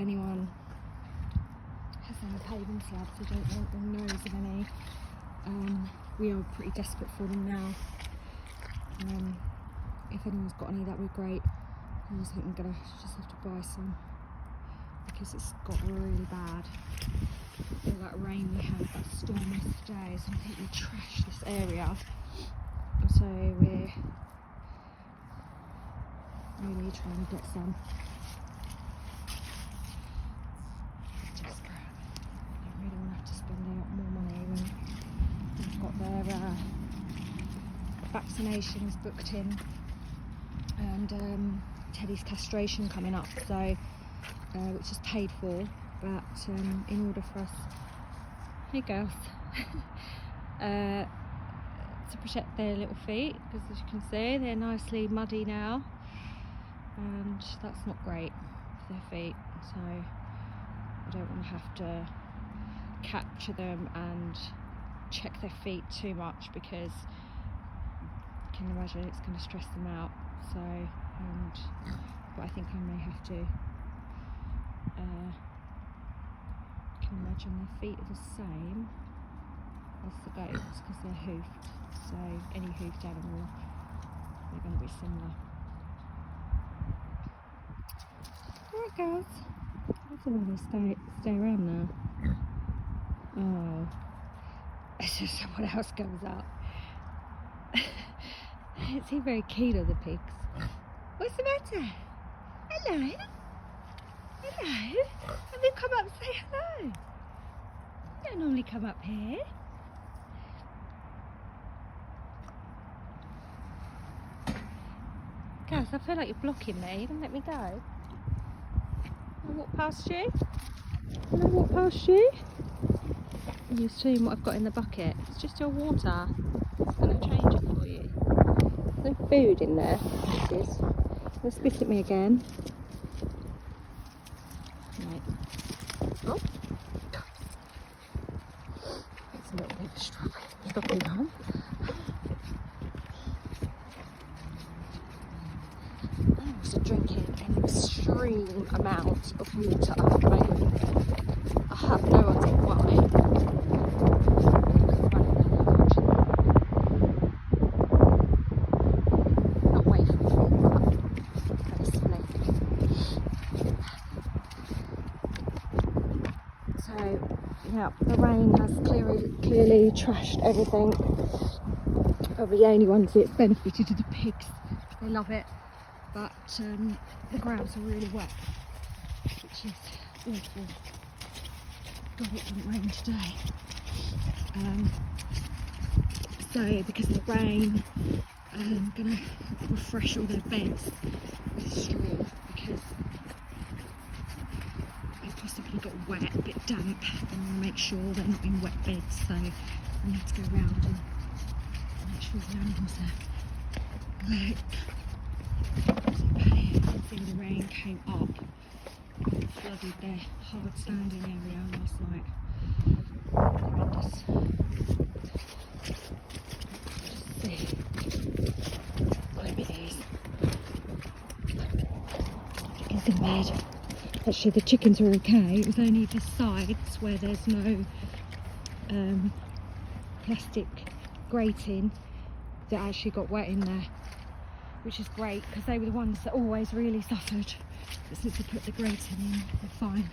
anyone has any paving slabs, we don't want them knows of any. We are pretty desperate for them now. If anyone's got any, that would be great. I think I'm gonna just have to buy some because it's got really bad. All that rain we had, that storm yesterday, has completely trashed this area. So we're really trying to get some. Desperate. I don't really want to have to spend out more money when they've got their vaccinations booked in and Teddy's castration coming up, so which is paid for, but in order for us, hey girls, to protect their little feet, because as you can see they're nicely muddy now and that's not great for their feet, so I don't want to have to capture them and check their feet too much because I can imagine it's going to stress them out. So but I think I may have to I can imagine their feet are the same as the goats because they're hoofed, so any hoofed animal, they're going to be similar. Alright girls, I don't want to stay around now. Oh, it's just someone else comes up. Is he very keen on the pigs? What's the matter? Hello? Hello? Have you come up to say hello? You don't normally come up here. Guys, I feel like you're blocking me. You don't let me go. Can I walk past you? Can I walk past you? You're seeing what I've got in the bucket. It's just your water. It's going to change it for you. There's no food in there. Let's spit at me again. Right. Oh. It's a little bit of a strawberry one. I'm also drinking an extreme amount of water at the moment. I have no idea why. Yeah, the rain has clearly trashed everything. Probably the only ones it's benefited are the pigs. They love it, but the grounds are really wet, which is awful. God, it didn't rain today. So because of the rain, I'm gonna refresh all their beds with straw because possibly got wet, a bit damp, and I want to make sure they're not in wet beds, so I need to go around and make sure the animals are wet. Okay, you can see the rain came up, flooded their hard standing area last night. Just see. Look at these. Chickens in bed. Actually, the chickens are okay. It was only the sides where there's no plastic grating that actually got wet in there, which is great because they were the ones that always really suffered. But since we put the grating in, they're fine.